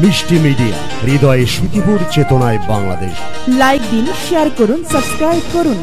মিষ্টি মিডিয়া, হৃদয়ে সুখীপুর, চেতনায় বাংলাদেশ। লাইক দিন, শেয়ার করুন, সাবস্ক্রাইব করুন।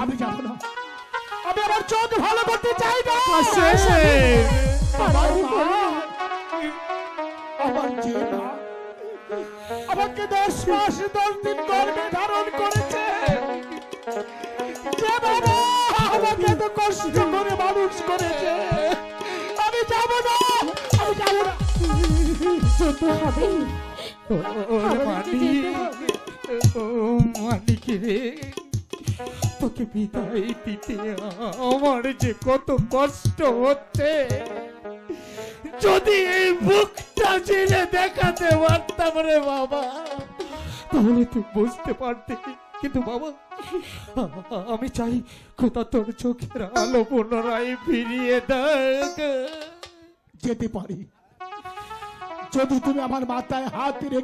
আমি যাব না, আমি আমার চোখ ভালো করতে চাই না। আমার যে মা আমাকে 10 মাস 10 দিন গর্ভে ধারণ করেছে, যে বাবা আমাকে এত কষ্ট করে মানুষ করেছে, আমি যাব না, আমি যাব না। যেতে হবে, মানিক রে, তোকে বিদায় দিতে আমার যে কত কষ্ট হচ্ছে, যদি এই মুখটা জেলে দেখাতে পারতাম রে বাবা, তাহলে তুই বুঝতে পারতি। কিন্তু বাবা, আমি চাই খোদা তোর চোখের আলো পুনরায় ফিরিয়ে দেখ। যেতে পারি যদি তুমি আমার মাথায় হাত রেখে